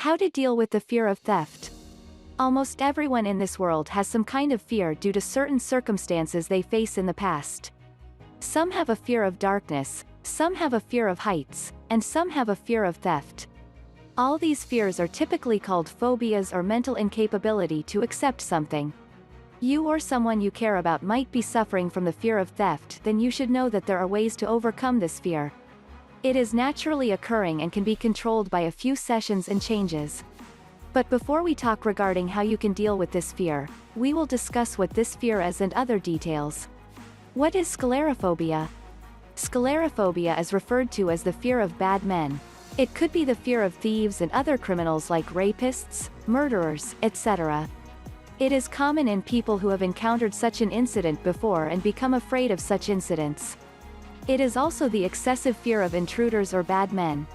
How to deal with the fear of theft. Almost everyone in this world has some kind of fear due to certain circumstances they face in the past. Some have a fear of darkness, some have a fear of heights, and some have a fear of theft. All these fears are typically called phobias or mental incapability to accept something. You or someone you care about might be suffering from the fear of theft, then you should know that there are ways to overcome this fear. It is naturally occurring and can be controlled by a few sessions and changes. But before we talk regarding how you can deal with this fear, we will discuss what this fear is and other details. What is sclerophobia? Sclerophobia is referred to as the fear of bad men. It could be the fear of thieves and other criminals like rapists, murderers, etc. It is common in people who have encountered such an incident before and become afraid of such incidents. It is also the excessive fear of intruders or bad men.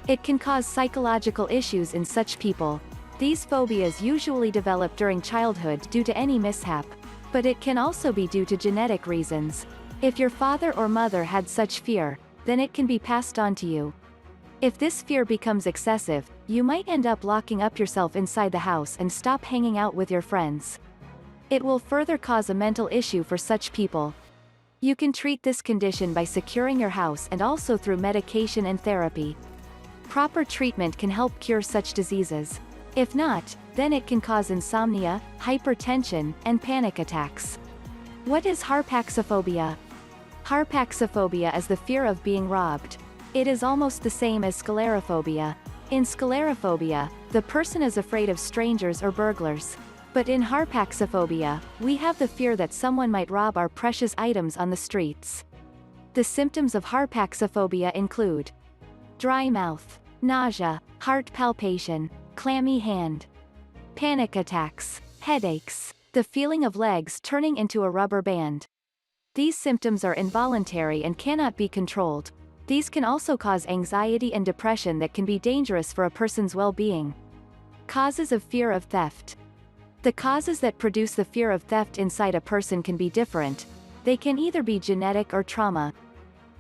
It can cause psychological issues in such people. These phobias usually develop during childhood due to any mishap. But it can also be due to genetic reasons. If your father or mother had such fear, then it can be passed on to you. If this fear becomes excessive, you might end up locking up yourself inside the house and stop hanging out with your friends. It will further cause a mental issue for such people. You can treat this condition by securing your house and also through medication and therapy. Proper treatment can help cure such diseases. If not, then it can cause insomnia, hypertension, and panic attacks. What is Harpaxophobia? Harpaxophobia is the fear of being robbed. It is almost the same as sclerophobia. In sclerophobia, the person is afraid of strangers or burglars. But in Harpaxophobia, we have the fear that someone might rob our precious items on the streets. The symptoms of Harpaxophobia include dry mouth, nausea, heart palpitation, clammy hand, panic attacks, headaches, the feeling of legs turning into a rubber band. These symptoms are involuntary and cannot be controlled. These can also cause anxiety and depression that can be dangerous for a person's well-being. Causes of fear of theft. The causes that produce the fear of theft inside a person can be different. They can either be genetic or trauma.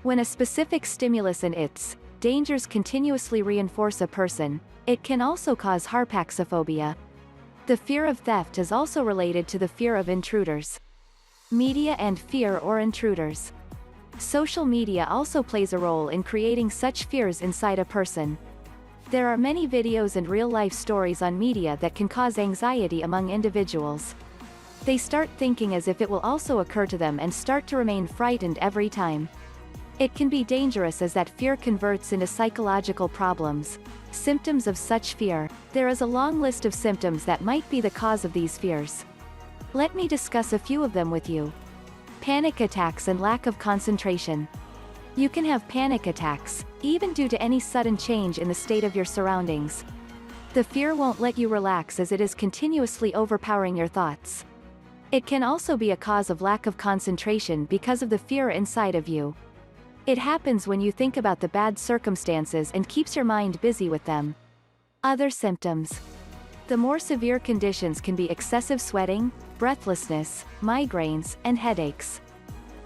When a specific stimulus and its dangers continuously reinforce a person, it can also cause Harpaxophobia. The fear of theft is also related to the fear of intruders. Media and fear or intruders. Social media also plays a role in creating such fears inside a person. There are many videos and real-life stories on media that can cause anxiety among individuals. They start thinking as if it will also occur to them and start to remain frightened every time. It can be dangerous as that fear converts into psychological problems. Symptoms of such fear. There is a long list of symptoms that might be the cause of these fears. Let me discuss a few of them with you. Panic attacks and lack of concentration. You can have panic attacks, even due to any sudden change in the state of your surroundings. The fear won't let you relax as it is continuously overpowering your thoughts. It can also be a cause of lack of concentration because of the fear inside of you. It happens when you think about the bad circumstances and keeps your mind busy with them. Other symptoms. The more severe conditions can be excessive sweating, breathlessness, migraines, and headaches.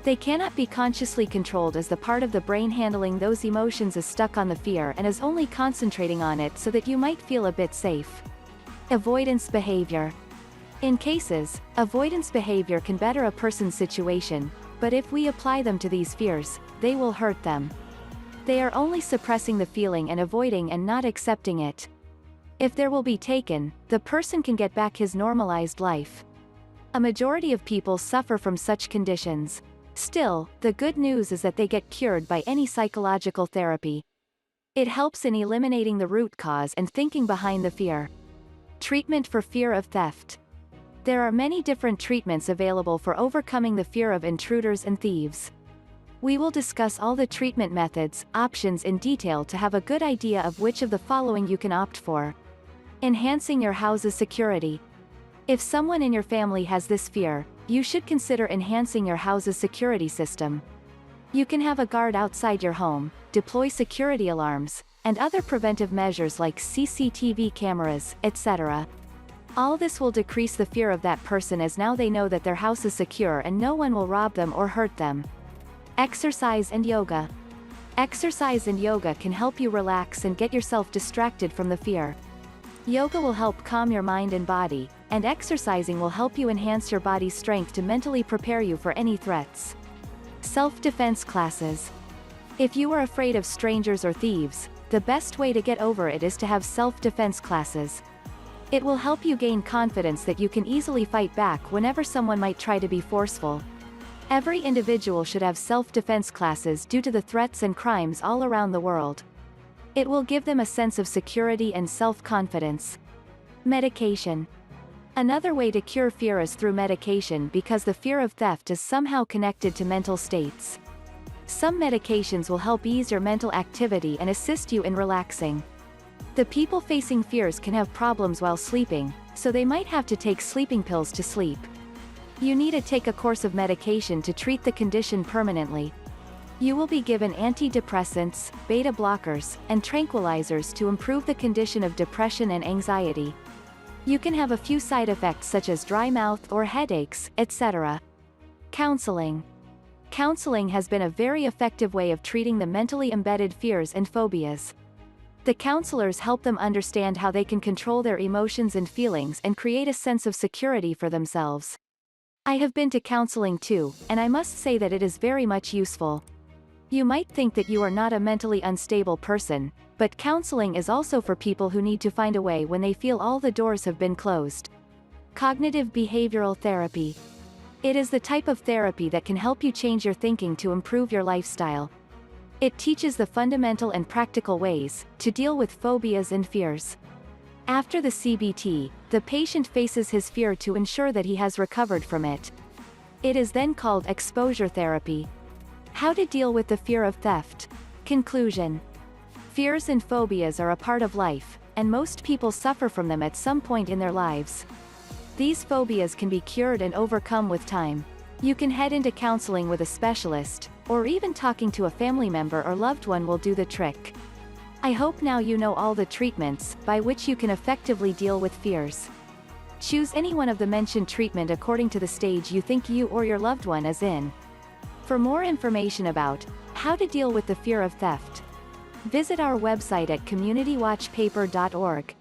They cannot be consciously controlled as the part of the brain handling those emotions is stuck on the fear and is only concentrating on it so that you might feel a bit safe. Avoidance behavior. In cases, avoidance behavior can better a person's situation, but if we apply them to these fears, they will hurt them. They are only suppressing the feeling and avoiding and not accepting it. If there will be taken, the person can get back his normalized life. A majority of people suffer from such conditions. Still, the good news is that they get cured by any psychological therapy. It helps in eliminating the root cause and thinking behind the fear. Treatment for fear of theft. There are many different treatments available for overcoming the fear of intruders and thieves. We will discuss all the treatment methods, options in detail to have a good idea of which of the following you can opt for. Enhancing your house's security. If someone in your family has this fear, you should consider enhancing your house's security system. You can have a guard outside your home, deploy security alarms, and other preventive measures like CCTV cameras, etc. All this will decrease the fear of that person as now they know that their house is secure and no one will rob them or hurt them. Exercise and yoga. Exercise and yoga can help you relax and get yourself distracted from the fear. Yoga will help calm your mind and body, and exercising will help you enhance your body's strength to mentally prepare you for any threats. Self-defense classes. If you are afraid of strangers or thieves, the best way to get over it is to have self-defense classes. It will help you gain confidence that you can easily fight back whenever someone might try to be forceful. Every individual should have self-defense classes due to the threats and crimes all around the world. It will give them a sense of security and self-confidence. Medication. Another way to cure fear is through medication because the fear of theft is somehow connected to mental states. Some medications will help ease your mental activity and assist you in relaxing. The people facing fears can have problems while sleeping, so they might have to take sleeping pills to sleep. You need to take a course of medication to treat the condition permanently. You will be given antidepressants, beta blockers, and tranquilizers to improve the condition of depression and anxiety. You can have a few side effects such as dry mouth or headaches, etc. Counseling. Counseling has been a very effective way of treating the mentally embedded fears and phobias. The counselors help them understand how they can control their emotions and feelings and create a sense of security for themselves. I have been to counseling too, and I must say that it is very much useful. You might think that you are not a mentally unstable person, but counseling is also for people who need to find a way when they feel all the doors have been closed. Cognitive behavioral therapy. It is the type of therapy that can help you change your thinking to improve your lifestyle. It teaches the fundamental and practical ways to deal with phobias and fears. After the CBT, the patient faces his fear to ensure that he has recovered from it. It is then called exposure therapy. How to deal with the fear of theft. Conclusion. Fears and phobias are a part of life, and most people suffer from them at some point in their lives. These phobias can be cured and overcome with time. You can head into counseling with a specialist, or even talking to a family member or loved one will do the trick. I hope now you know all the treatments by which you can effectively deal with fears. Choose any one of the mentioned treatment according to the stage you think you or your loved one is in. For more information about how to deal with the fear of theft, visit our website at communitywatchpaper.org.